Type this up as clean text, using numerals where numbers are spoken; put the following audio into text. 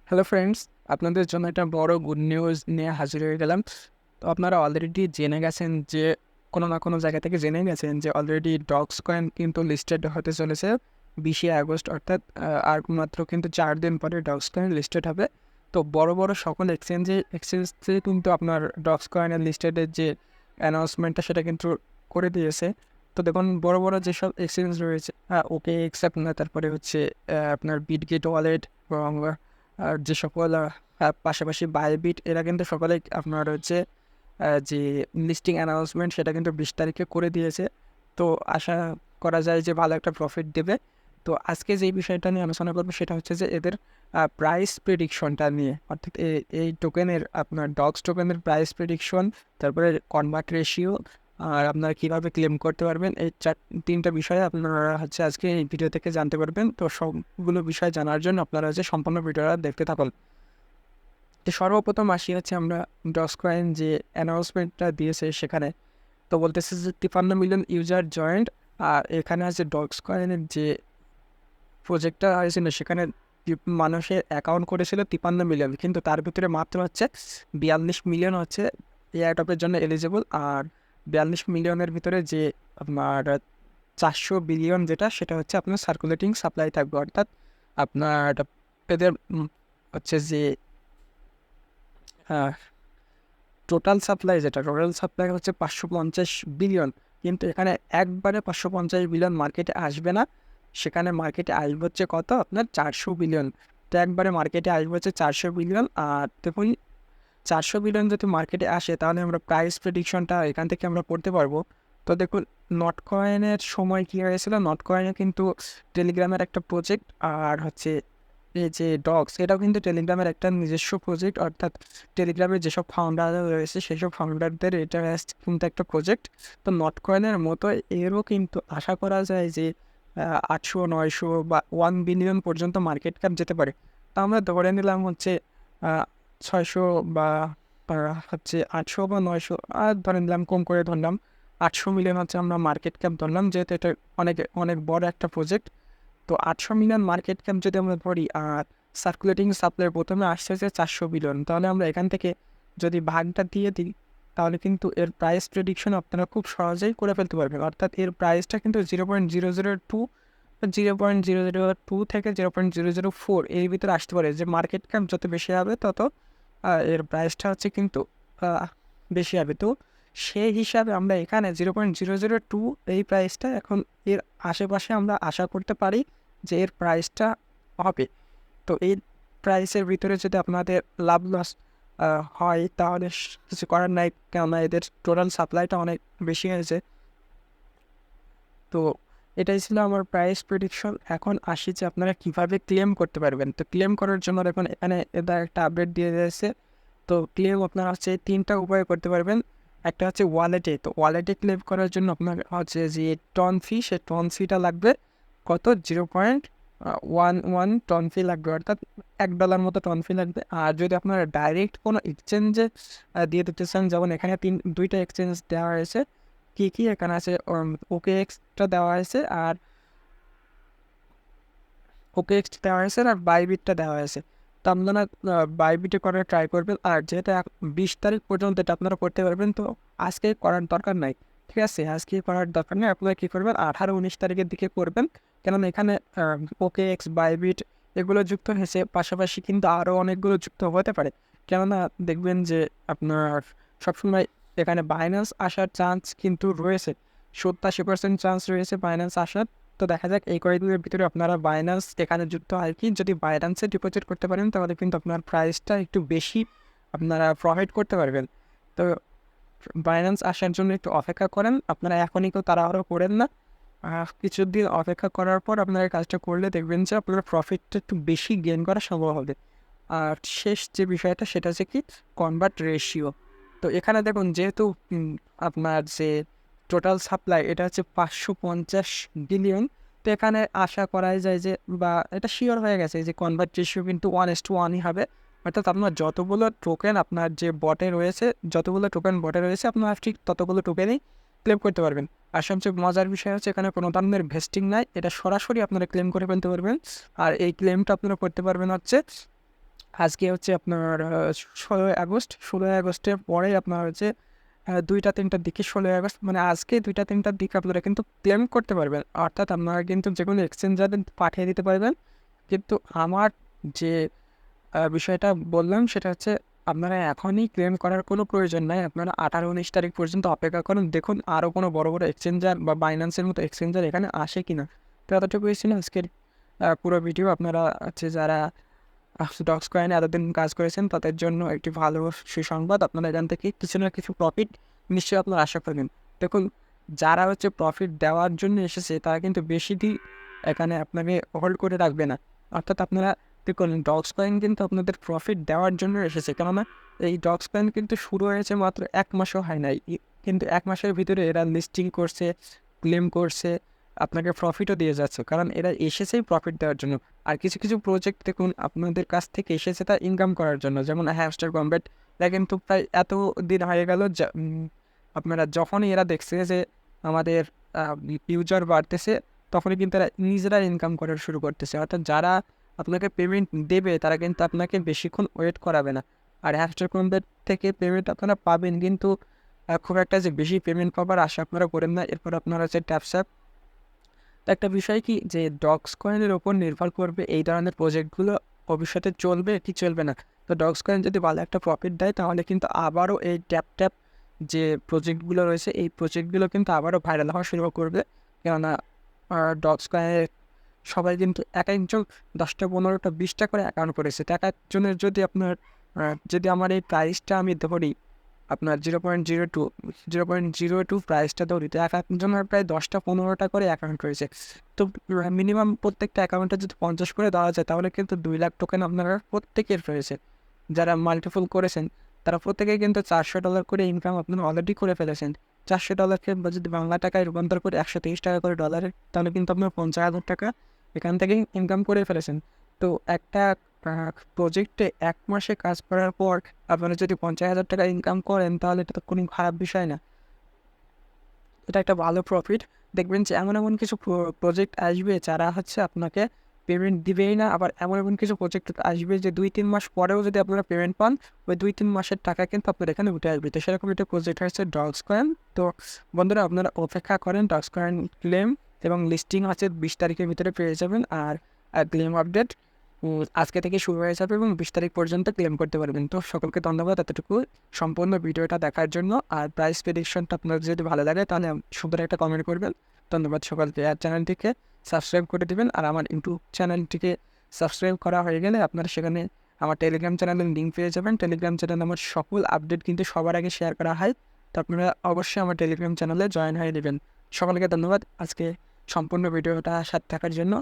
Hello friends, আপনাদের জন্য একটা বড় গুড নিউজ নিয়ে হাজির হয়ে গেলাম। তো আপনারা অলরেডি জেনে গেছেন যে কোনো না কোনো জায়গা থেকে জেনে গেছেন যে অলরেডি ডগস কয়েন কিন্তু লিস্টেড হতে চলেছে 20শে আগস্ট, অর্থাৎ আর মাত্র কিন্তু 4 দিন পরে ডগস কয়েন লিস্টেড হবে। তো বড় বড় সকল এক্সচেঞ্জে কিন্তু আপনার ডগস কয়েনের লিস্টেডের যে অ্যানাউন্সমেন্টটা সেটা কিন্তু করে দিয়েছে। তো দেখুন, বড় বড় যেসব এক্সচেঞ্জ রয়েছে, OKX, আপনার তারপরে হচ্ছে আপনার বিটগেট ওয়ালেট এবং আর যে সকল পাশাপাশি বাইবিট, এরা কিন্তু সকলেই আপনার হচ্ছে যে লিস্টিং অ্যানাউন্সমেন্ট সেটা কিন্তু 20 তারিখে করে দিয়েছে। তো আশা করা যায় যে ভালো একটা প্রফিট দেবে। তো আজকে যেই বিষয়টা নিয়ে আলোচনা করবো সেটা হচ্ছে যে এদের প্রাইস প্রেডিকশনটা নিয়ে, অর্থাৎ এই টোকেনের আপনার ডগস টোকেনের প্রাইস প্রেডিকশন, তারপরে কনভার্ট রেশিও, আর আপনারা কীভাবে ক্লেম করতে পারবেন, এই তিনটা বিষয়ে আপনারা হচ্ছে আজকে এই ভিডিও থেকে জানতে পারবেন। তো সবগুলো বিষয় জানার জন্য আপনারা হচ্ছে সম্পূর্ণ ভিডিওটা দেখতে থাকুন। তো সর্বপ্রথম আসি হচ্ছে আমরা ডগস কয়েন যে অ্যানাউন্সমেন্টটা দিয়েছে সেখানে। তো বলতেছে যে 53 মিলিয়ন ইউজার জয়েন্ট, আর এখানে আছে ডগস কয়েনের যে প্রজেক্টটা হয়েছিল সেখানে মানুষের অ্যাকাউন্ট করেছিল 53 মিলিয়ন, কিন্তু তার ভিতরে মাত্র হচ্ছে 42 মিলিয়ন হচ্ছে এয়ারটপের জন্য এলিজিবল। আর 42 মিলিয়নের ভিতরে যে আপনার 400 বিলিয়ন যেটা, সেটা হচ্ছে আপনার সার্কুলেটিং সাপ্লাই থাকবে, অর্থাৎ আপনার এদের হচ্ছে যে টোটাল সাপ্লাই হচ্ছে 550 বিলিয়ন। কিন্তু এখানে একবারে 550 বিলিয়ন মার্কেটে আসবে না, সেখানে মার্কেটে আসবে হচ্ছে কত আপনার 400 বিলিয়ন। তো একবারে মার্কেটে আসবে হচ্ছে 400 বিলিয়ন। আর দেখুন, 400 বিলিয়ন যদি মার্কেটে আসে তাহলে আমরা প্রাইস প্রেডিকশনটা এখান থেকে আমরা করতে পারবো। তো দেখুন, নট কয়েনের সময় কী হয়েছিল, নট কয়েনে কিন্তু টেলিগ্রামের একটা প্রজেক্ট, আর হচ্ছে এই যে ডগস, এটাও কিন্তু টেলিগ্রামের একটা নিজস্ব প্রজেক্ট, অর্থাৎ টেলিগ্রামের যেসব ফাউন্ডার রয়েছে সেসব ফাউন্ডারদের এটা কিন্তু একটা প্রজেক্ট। তো নট কয়েনের মতো এরও কিন্তু আশা করা যায় যে 800-900 বা 1 বিলিয়ন পর্যন্ত মার্কেট ক্যাপ যেতে পারে। তো আমরা ধরে নিলাম হচ্ছে 600 বা হচ্ছে 800 বা 900, আর ধরে নিলাম, কম করে ধরলাম 800 মিলিয়ন হচ্ছে আমরা মার্কেট ক্যাপ ধরলাম, যেহেতু এটা অনেক অনেক বড় একটা প্রজেক্ট। তো 800 মিলিয়ন মার্কেট ক্যাপ যদি আমরা ধরি, আর সার্কুলেটিং সাপ্লাই প্রথমে আসছে যে 400 বিলিয়ন, তাহলে আমরা এখান থেকে যদি ভাগটা দিয়ে দিই তাহলে কিন্তু এর প্রাইস প্রেডিকশন আপনারা খুব সহজেই করে ফেলতে পারবেন। অর্থাৎ এর প্রাইসটা কিন্তু 0.002 থেকে 0.004 এর ভিতরে আসতে পারে। যে মার্কেট ক্যাপ যত বেশি হবে তত এর প্রাইসটা হচ্ছে কিন্তু বেশি হবে। তো সেই হিসাবে আমরা এখানে 0.002 এই প্রাইসটা, এখন এর আশেপাশে আমরা আশা করতে পারি যে এর প্রাইসটা হবে। তো এই প্রাইসের ভিতরে যদি আপনাদের লাভ লস হয় তাহলে কিছু করার নাই, কেননা এদের টোটাল সাপ্লাইটা অনেক বেশি হয়েছে। তো এটাই ছিল আমার প্রাইস প্রেডিকশন। এখন আসি যে আপনারা কীভাবে ক্লেম করতে পারবেন। তো ক্লেম করার জন্য দেখুন এখানে এটা একটা আপডেট দিয়ে দিয়েছে। তো ক্লেম আপনারা হচ্ছে 3টা উপায়ে করতে পারবেন। একটা হচ্ছে ওয়ালেটে। তো ওয়ালেটে ক্লেম করার জন্য আপনার হচ্ছে যে টন ফি, সে টন ফিটা লাগবে কত, 0.11 টন ফি লাগবে, অর্থাৎ $1 মতো টন ফি লাগবে। আর যদি আপনারা ডাইরেক্ট কোনো এক্সচেঞ্জে দিয়ে দিতে চান, যেমন এখানে 2টা এক্সচেঞ্জ দেওয়া হয়েছে। কী এখানে আছে, OKX-টা দেওয়া হয়েছে, আর আর বাইবিটটা দেওয়া হয়েছে। তো আপনারা বাইবিটে করার ট্রাই করবেন। আর যেহেতু 20 তারিখ পর্যন্ত এটা আপনারা করতে পারবেন, তো আজকে করার দরকার নাই, ঠিক আছে? আজকে করার দরকার নেই। আপনারা কী করবেন, 18-19 তারিখের দিকে করবেন, কেননা এখানে OKX, বাইবিট এগুলো যুক্ত হয়েছে, পাশাপাশি কিন্তু আরও অনেকগুলো যুক্ত হতে পারে। কেননা দেখবেন যে আপনার সবসময় এখানে বাইন্যান্স আসার চান্স কিন্তু রয়েছে, 70-80% চান্স রয়েছে বাইন্যান্স আসার। তো দেখা যাক এই কয়েকদিনের ভিতরে আপনারা বাইন্যান্স এখানে যুক্ত হয় কি, যদি বাইন্যান্সে ডিপোজিট করতে পারেন তাহলে কিন্তু আপনার প্রাইসটা একটু বেশি আপনারা প্রফিট করতে পারবেন। তো বাইন্যান্স আসার জন্য একটু অপেক্ষা করেন, আপনারা এখনই কেউ তাড়াহুড়ো করেন না। কিছুদিন অপেক্ষা করার পর আপনারা এই কাজটা করলে দেখবেন যে আপনার প্রফিটটা একটু বেশি গেইন করা সম্ভব হবে। আর শেষ যে বিষয়টা সেটা হচ্ছে কি, কনভার্ট রেশিও। তো এখানে দেখুন, যেহেতু আপনার যে টোটাল সাপ্লাই এটা হচ্ছে 550 বিলিয়ন, তো এখানে আশা করাই যায় যে, বা এটা শিওর হয়ে গেছে যে কনভার্ট রেশিও কিন্তু 1:1ই হবে। অর্থাৎ আপনার যতগুলো টোকেন আপনার যে বটে রয়েছে, আপনারা ঠিক ততগুলো টোকেনই ক্লেম করতে পারবেন। আর সবচেয়ে মজার বিষয় হচ্ছে এখানে কোনো ধরনের ভেস্টিং নাই, এটা সরাসরি আপনারা ক্লেম করে ফেলতে পারবেন। আর এই ক্লেমটা আপনারা করতে পারবেন হচ্ছে আজকে হচ্ছে আপনার 16ই আগস্টের পরে আপনার হচ্ছে 2টা-3টার দিকে 16ই আগস্ট মানে আজকে 2টা-3টার দিকে আপনারা কিন্তু ক্লেম করতে পারবেন। অর্থাৎ আপনারা কিন্তু যেকোনো এক্সচেঞ্জারে পাঠিয়ে দিতে পারবেন। কিন্তু আমার যে বিষয়টা বললাম সেটা হচ্ছে আপনারা এখনই ক্লেম করার কোনো প্রয়োজন নাই। আপনারা 18-19 তারিখ পর্যন্ত অপেক্ষা করুন। দেখুন আরও কোনো বড়, বড় এক্সচেঞ্জার বা বাইন্যান্সের মতো এক্সচেঞ্জার এখানে আসে কিনা। তো এতটুকুই ছিল আজকের পুরো ভিডিও। আপনারা হচ্ছে যারা ডক্স কয়েনে এতদিন কাজ করেছেন তাদের জন্য একটি ভালো সুসংবাদ। আপনারা এখান থেকে কিছু না কিছু প্রফিট নিশ্চয়ই আপনারা আশা করবেন। দেখুন যারা হচ্ছে প্রফিট দেওয়ার জন্য এসেছে তারা কিন্তু বেশি দিন এখানে আপনাকে হোল্ড করে রাখবে না। অর্থাৎ আপনারা দেখুন ডক্স কয়েন কিন্তু আপনাদের প্রফিট দেওয়ার জন্য এসেছে। কেননা এই ডক্স কয়েন কিন্তু শুরু হয়েছে মাত্র 1 মাসও হয় নাই। কিন্তু 1 মাসের ভিতরে এরা লিস্টিং করছে, ক্লেম করছে, আপনাকে প্রফিটও দিয়ে যাচ্ছে। কারণ এরা এসেছেই প্রফিট দেওয়ার জন্য। আর কিছু, কিছু প্রজেক্ট দেখুন আপনাদের কাছ থেকে এসেছে তা ইনকাম করার জন্য। যেমন হ্যামস্টার কমব্যাট এরা কিন্তু প্রায় এত দিন হয়ে গেল আপনারা যখনই এরা দেখছে যে আমাদের ইউজার বাড়তেছে তখনই কিন্তু এরা নিজেরা ইনকাম করা শুরু করতেছে। অর্থাৎ যারা আপনাকে পেমেন্ট দেবে তারা কিন্তু আপনাকে বেশিক্ষণ ওয়েট করাবে না। আর হ্যামস্টার কমব্যাট থেকে পেমেন্ট আপনারা পাবেন কিন্তু খুব একটা যে বেশি পেমেন্ট পাবার আশা আপনারা করেন না। এরপর আপনারা হচ্ছে ট্যাপস্যাপ। তো একটা বিষয় কি যে ডক্স কয়েনের ওপর নির্ভর করবে এই ধরনের প্রজেক্টগুলো ভবিষ্যতে চলবে কি চলবে না। তো ডক্স কয়েন যদি ভালো একটা প্রফিট দেয় তাহলে কিন্তু আবারও এই ট্যাপ যে প্রজেক্টগুলো রয়েছে এই প্রজেক্টগুলো কিন্তু আবারও ভাইরাল হওয়া শুরু করবে। কেননা ডক্স কয়েনের সবাই কিন্তু এক একজন 10টা 15টা 20টা করে অ্যাকাউন্ট করেছে। তো এক একজনের যদি আপনার যদি আমার এই প্রাইসটা আমি ধরি আপনার 0.02 প্রাইসটা ধরি তো এক একজনের প্রায় 10টা 15টা করে অ্যাকাউন্ট রয়েছে। তো মিনিমাম প্রত্যেকটা অ্যাকাউন্টে যদি 50 করে দেওয়া যায় তাহলে কিন্তু 2 লাখ টোকেন আপনারা প্রত্যেকের রয়েছে। যারা মাল্টিপল করেছেন তারা প্রত্যেকেই কিন্তু $400 করে ইনকাম আপনারা অলরেডি করে ফেলেছেন। $400কে যদি বাংলা টাকায় রূপান্তর করে 130 টাকা করে ডলারে তাহলে কিন্তু আপনার 50,000 টাকা এখান থেকেই ইনকাম করে ফেলেছেন। তো একটা প্রজেক্টে 1 মাসে কাজ করার পর আপনারা যদি 50,000 টাকা ইনকাম করেন তাহলে এটা তো কোনো খারাপ বিষয় না। এটা একটা ভালো প্রফিট। দেখবেন যে এমন কিছু প্রজেক্ট আসবে যারা হচ্ছে আপনাকে পেমেন্ট দিবেই না। আবার এমন কিছু প্রজেক্ট আসবে যে 2-3 মাস পরেও যদি আপনারা পেমেন্ট পান, ওই 2-3 মাসের টাকা কিন্তু আপনার এখানে উঠে আসবে। তো সেরকম একটা প্রজেক্ট হচ্ছে ডক্স কয়েন। তো বন্ধুরা আপনারা অপেক্ষা করেন ডক্স কয়েন ক্লেম এবং লিস্টিং আছে 20 তারিখের ভিতরে পেয়ে যাবেন। আর ক্লেম আপডেট আজকে থেকে শুরু হয়ে যাবে এবং 20 তারিখ পর্যন্ত ক্লেম করতে পারবেন। তো সকলকে ধন্যবাদ এতটুকু সম্পূর্ণ ভিডিওটা দেখার জন্য। আর প্রাইস প্রেডিকশনটা আপনার যদি ভালো লাগে তাহলে সুন্দর একটা কমেন্ট করবেন। ধন্যবাদ সকলকে। আর চ্যানেলটিকে সাবস্ক্রাইব করে দেবেন। আর আমার ইউটিউব চ্যানেলটিকে সাবস্ক্রাইব করা হয়ে গেলে আপনারা সেখানে আমার টেলিগ্রাম চ্যানেলের লিঙ্ক পেয়ে যাবেন। টেলিগ্রাম চ্যানেলে আমার সকল আপডেট কিন্তু সবার আগে শেয়ার করা হয়। তো আপনারা অবশ্যই আমার টেলিগ্রাম চ্যানেলে জয়েন হয়ে নেবেন। সকলকে ধন্যবাদ আজকে সম্পূর্ণ ভিডিওটা সাথে থাকার জন্য।